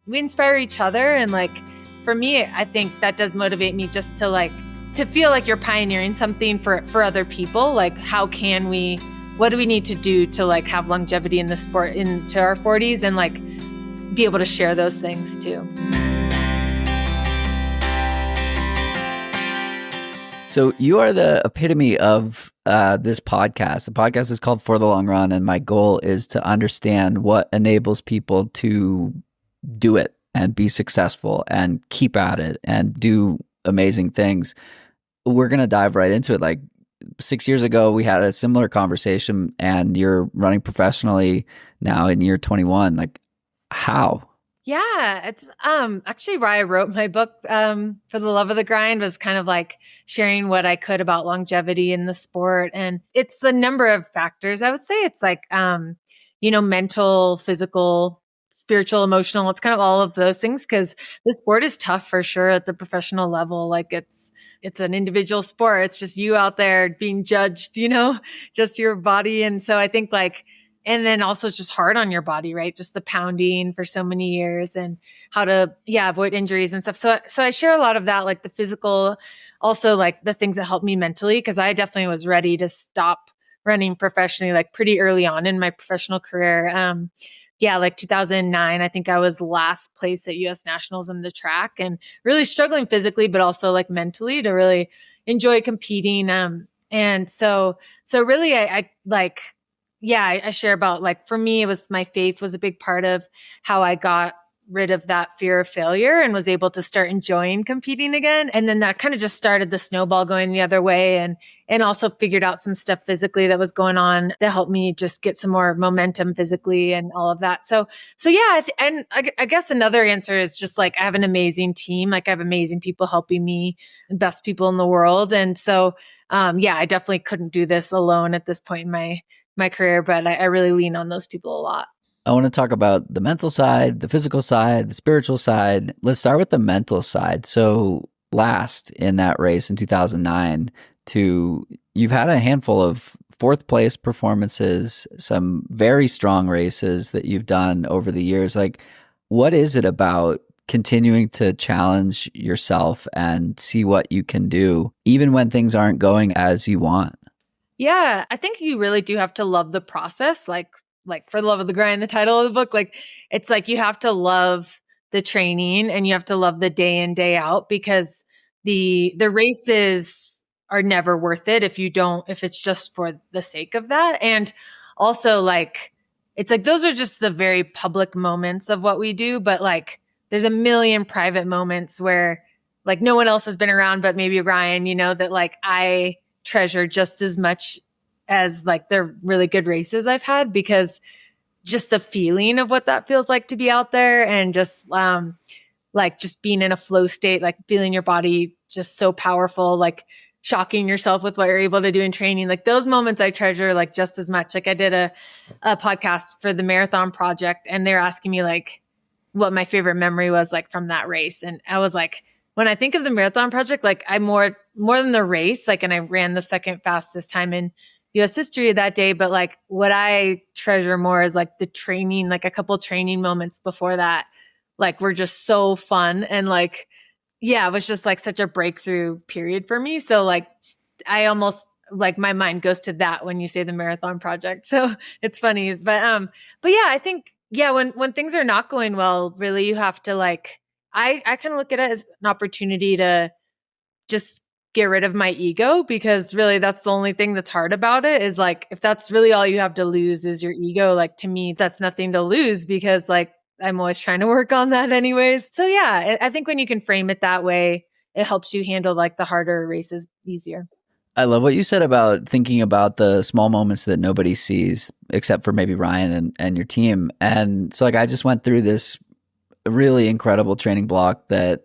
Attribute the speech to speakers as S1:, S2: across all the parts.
S1: we inspire each other. And like, for me, I think that does motivate me just to like, to feel like you're pioneering something for other people. Like, what do we need to do to like have longevity in the sport into our 40s and like be able to share those things too.
S2: So you are the epitome of this podcast. The podcast is called For the Long Run, and my goal is to understand what enables people to do it and be successful and keep at it and do amazing things. We're going to dive right into it. Like 6 years ago, we had a similar conversation, and you're running professionally now in year 21. Like, how?
S1: Yeah, it's actually why I wrote my book, For the Love of the Grind, was kind of like sharing what I could about longevity in the sport. And it's a number of factors. I would say it's like, mental, physical, spiritual, emotional. It's kind of all of those things because the sport is tough for sure at the professional level. Like it's an individual sport. It's just you out there being judged, just your body. And so I think like, and then also it's just hard on your body, right? Just the pounding for so many years and how to, avoid injuries and stuff. So I share a lot of that, like the physical, also like the things that helped me mentally, because I definitely was ready to stop running professionally, like pretty early on in my professional career. Like 2009, I think I was last place at US Nationals in the track and really struggling physically, but also like mentally to really enjoy competing. And so really I share about like, for me, it was my faith was a big part of how I got rid of that fear of failure and was able to start enjoying competing again. And then that kind of just started the snowball going the other way and also figured out some stuff physically that was going on that helped me just get some more momentum physically and all of that. So yeah. I guess another answer is just like, I have an amazing team. Like I have amazing people helping me, the best people in the world. And so, I definitely couldn't do this alone at this point in my career, but I really lean on those people a lot.
S2: I want to talk about the mental side, the physical side, the spiritual side. Let's start with the mental side. So last in that race in 2009 you've had a handful of fourth place performances, some very strong races that you've done over the years. Like, what is it about continuing to challenge yourself and see what you can do, even when things aren't going as you want?
S1: Yeah, I think you really do have to love the process. Like For the Love of the Grind, the title of the book, like it's like you have to love the training and you have to love the day in, day out, because the races are never worth it if it's just for the sake of that. And also like, it's like, those are just the very public moments of what we do. But like, there's a million private moments where like no one else has been around, but maybe Ryan, that like I treasure just as much as like the really good races I've had, because just the feeling of what that feels like to be out there and just like just being in a flow state, like feeling your body just so powerful, like shocking yourself with what you're able to do in training. Like those moments I treasure like just as much. Like I did a podcast for the Marathon Project and they're asking me like what my favorite memory was like from that race. And I was like, when I think of the Marathon Project, like I more than the race, like, and I ran the second fastest time in US history that day. But like what I treasure more is like the training, like a couple training moments before that, like were just so fun. And like, it was just like such a breakthrough period for me. So like, I almost like my mind goes to that when you say the Marathon Project. So it's funny, but yeah, I think, when things are not going well, really you have to like, I kind of look at it as an opportunity to just get rid of my ego, because really that's the only thing that's hard about it is like, if that's really all you have to lose is your ego, like to me, that's nothing to lose, because like I'm always trying to work on that anyways. So yeah, I think when you can frame it that way, it helps you handle like the harder races easier.
S2: I love what you said about thinking about the small moments that nobody sees except for maybe Ryan and your team. And so like I just went through this really incredible training block that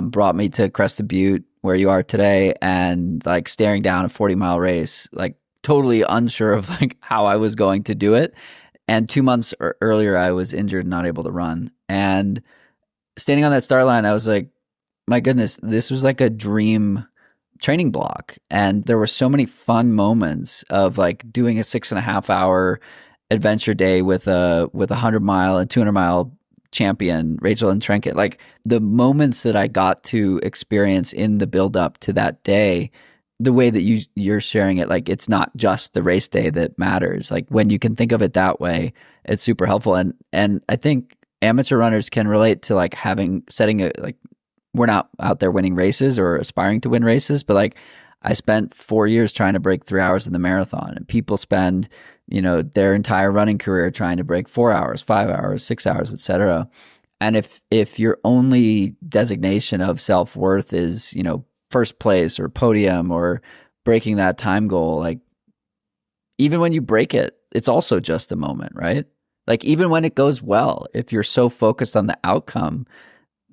S2: brought me to Crested Butte, where you are today, and like staring down a 40-mile race, like totally unsure of like how I was going to do it. And 2 months earlier, I was injured and not able to run. And standing on that start line, I was like, my goodness, this was like a dream training block. And there were so many fun moments of like doing a 6.5 hour adventure day with a 100-mile and 200-mile champion, Rachel and Trinket, like the moments that I got to experience in the build up to that day, the way that you're sharing it, like it's not just the race day that matters. Like when you can think of it that way, it's super helpful. And I think amateur runners can relate to like setting a, like, we're not out there winning races or aspiring to win races, but like I spent 4 years trying to break 3 hours in the marathon, and people spend, their entire running career trying to break 4 hours, 5 hours, 6 hours, etc. And if your only designation of self-worth is, first place or podium or breaking that time goal, like even when you break it, it's also just a moment, right? Like even when it goes well, if you're so focused on the outcome,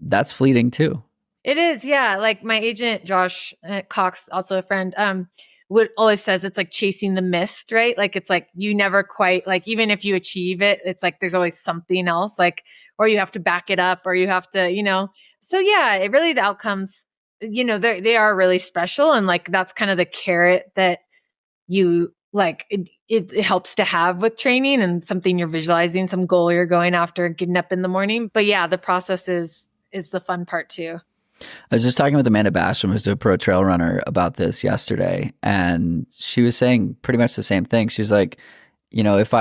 S2: that's fleeting too.
S1: It is, yeah. Like my agent, Josh Cox, also a friend, would always says it's like chasing the mist, right? Like it's like you never quite, like even if you achieve it, it's like there's always something else, like, or you have to back it up, or you have to. So yeah, it really, the outcomes, they are really special, and like that's kind of the carrot that you like. It helps to have with training, and something you're visualizing, some goal you're going after, getting up in the morning. But yeah, the process is the fun part too.
S2: I was just talking with Amanda Basham, who's a pro trail runner, about this yesterday, and she was saying pretty much the same thing. She's like, if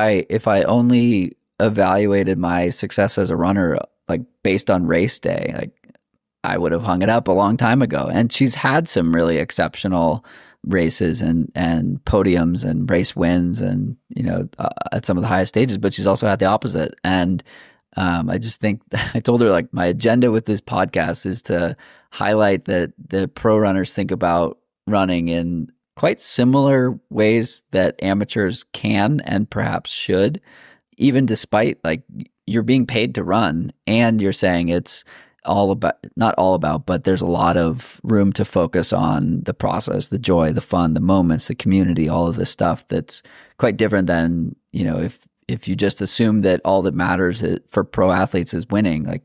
S2: I only evaluated my success as a runner like based on race day, like I would have hung it up a long time ago. And she's had some really exceptional races and podiums and race wins, and at some of the highest stages. But she's also had the opposite. And I just think I told her like my agenda with this podcast is to highlight that the pro runners think about running in quite similar ways that amateurs can and perhaps should, even despite like you're being paid to run and you're saying it's all about, not all about, but there's a lot of room to focus on the process, the joy, the fun, the moments, the community, all of this stuff that's quite different than, if you just assume that all that matters for pro athletes is winning, like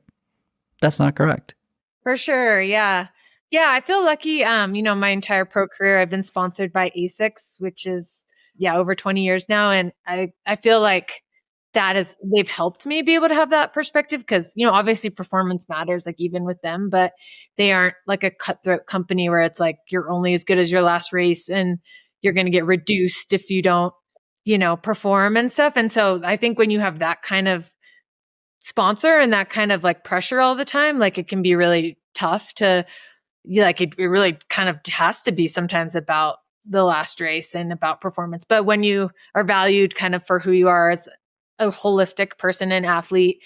S2: that's not correct.
S1: For sure. Yeah. Yeah. I feel lucky. My entire pro career, I've been sponsored by ASICS, which is, over 20 years now. And I feel like they've helped me be able to have that perspective, because, obviously performance matters, like even with them, but they aren't like a cutthroat company where it's like, you're only as good as your last race and you're going to get reduced if you don't, perform and stuff. And so I think when you have that kind of sponsor and that kind of like pressure all the time, like it can be really tough to, like it really kind of has to be sometimes about the last race and about performance. But when you are valued kind of for who you are as a holistic person and athlete,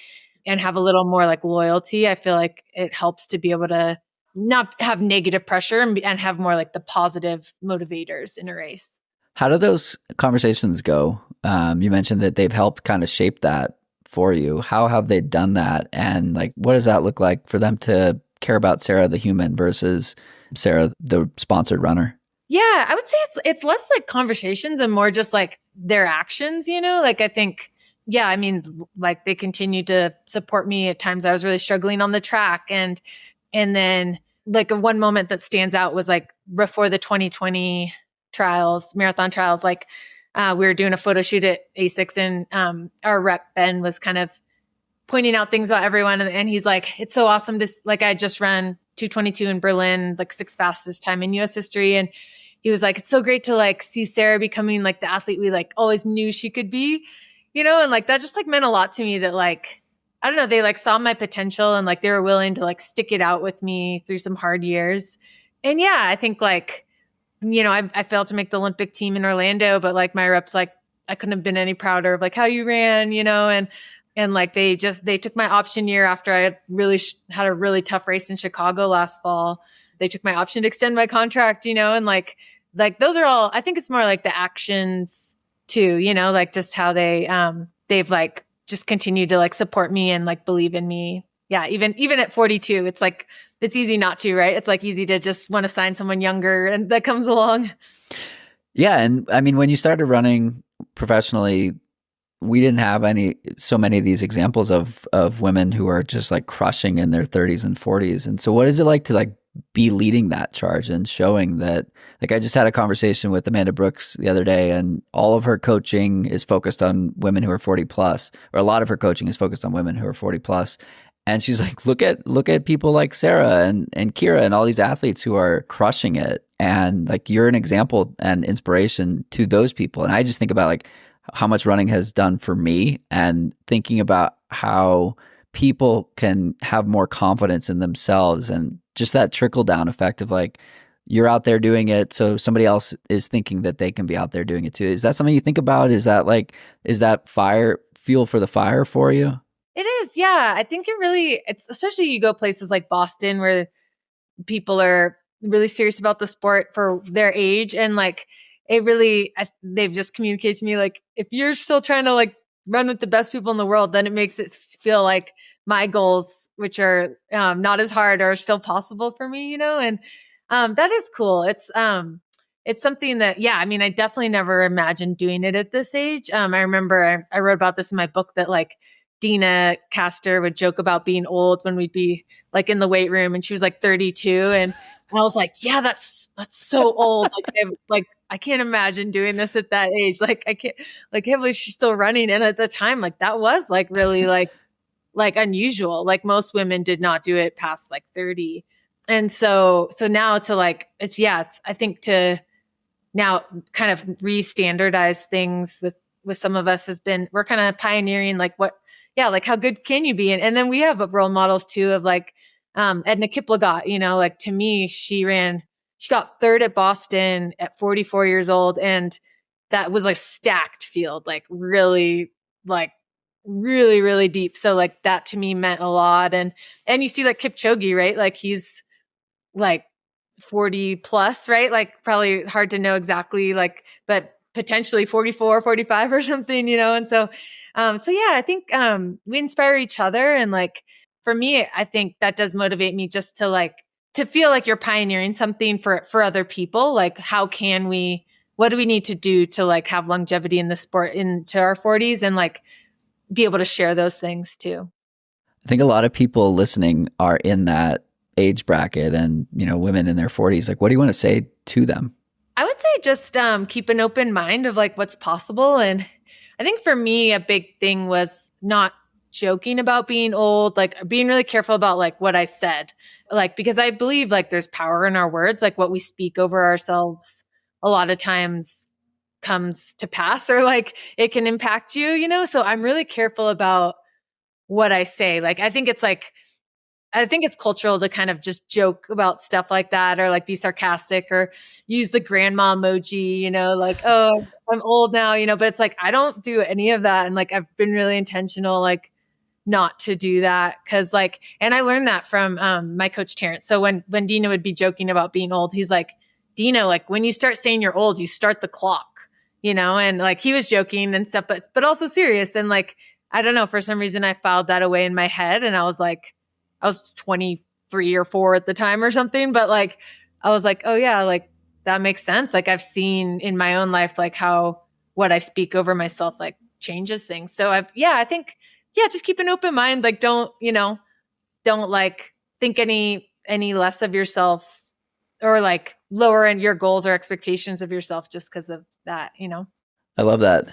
S1: and have a little more like loyalty, I feel like it helps to be able to not have negative pressure and have more like the positive motivators in a race.
S2: How do those conversations go? You mentioned that they've helped kind of shape that for you. How have they done that? And like, what does that look like for them to care about Sara the human versus Sara the sponsored runner?
S1: Yeah, I would say it's less like conversations and more just like their actions, like I think, like they continue to support me at times. I was really struggling on the track. And then like one moment that stands out was like before the 2020 marathon trials, like we were doing a photo shoot at ASICS, and our rep Ben was kind of pointing out things about everyone. And he's like, it's so awesome to, like, I just ran 2:22 in Berlin, like 6th fastest time in US history. And he was like, it's so great to like see Sara becoming like the athlete we like always knew she could be, and like, that just like meant a lot to me that like, I don't know, they like saw my potential and like, they were willing to like stick it out with me through some hard years. And yeah, I think like, I failed to make the Olympic team in Orlando, but like my reps, like I couldn't have been any prouder of like how you ran, and like they took my option year after I had really had a really tough race in Chicago last fall. They took my option to extend my contract, and like those are all, I think it's more like the actions too, like just how they've like just continued to like support me and like believe in me. Yeah. Even at 42, it's like, it's easy not to, right? It's like easy to just want to sign someone younger and that comes along.
S2: Yeah. And I mean, when you started running professionally, we didn't have so many of these examples of women who are just like crushing in their 30s and 40s. And so what is it like to like be leading that charge and showing that? Like I just had a conversation with Amanda Brooks the other day, and all of her coaching is focused on women who are 40 plus, or a lot of her coaching is focused on women who are 40 plus. And she's like, look at people like Sarah and Kira and all these athletes who are crushing it. And like, you're an example and inspiration to those people. And I just think about like how much running has done for me, and thinking about how people can have more confidence in themselves, and just that trickle down effect of like, you're out there doing it, so somebody else is thinking that they can be out there doing it too. Is that something you think about? Is that fire, fuel for the fire for you?
S1: It is. Yeah. I think it's especially you go places like Boston where people are really serious about the sport for their age. And like, they've just communicated to me, like, if you're still trying to like run with the best people in the world, then it makes it feel like my goals, which are not as hard, are still possible for me, and that is cool. It's something that, yeah, I mean, I definitely never imagined doing it at this age. I remember I wrote about this in my book that like Dina Castor would joke about being old when we'd be like in the weight room, and she was like 32. And I was like, yeah, that's so old. I can't imagine doing this at that age. Like, I can't believe she's still running. And at the time, like that was like really like unusual. Like most women did not do it past like 30. And so now to like, I think to now kind of re-standardize things with some of us
S2: Mm-hmm.
S1: we're kind of pioneering like like how good can you be? And then we have role models too of like, Edna Kiplagat, like to me, she got third at Boston at 44 years old. And that was like stacked field, like really, really deep. So like that to me meant a lot. And you see like Kipchoge, right? Like he's like 40 plus, right? Like probably hard to know exactly, like, but potentially 44, 45 or something, And so yeah, I think, we inspire each other. And like, for me, I think that does motivate me just to feel like you're pioneering something for other people. Like, what do we need to do to like have longevity in the sport into our 40s and like be able to share those things too?
S2: I think a lot of people listening are in that age bracket, and women in their 40s. Like, what do you want to say to them?
S1: I would say just keep an open mind of like what's possible. And I think for me, a big thing was not joking about being old, like being really careful about like what I said, like, because I believe like there's power in our words, like what we speak over ourselves a lot of times comes to pass, or like it can impact you. So I'm really careful about what I say. Like, I think it's cultural to kind of just joke about stuff like that, or like be sarcastic, or use the grandma emoji, like, oh, I'm old now, but it's like, I don't do any of that. And like, I've been really intentional, like not to do that. Cause like, and I learned that from my coach Terrence. So when Dina would be joking about being old, he's like, Dina, like when you start saying you're old, you start the clock, and like he was joking and stuff, but also serious. And like, I don't know, for some reason I filed that away in my head. And I was 23 or 4 at the time or something, but like, I was like, oh yeah, like that makes sense. Like I've seen in my own life, like how what I speak over myself, like changes things. So I think, yeah, just keep an open mind. Like, don't like think any less of yourself, or like lower in your goals or expectations of yourself just because of that.
S2: I love that.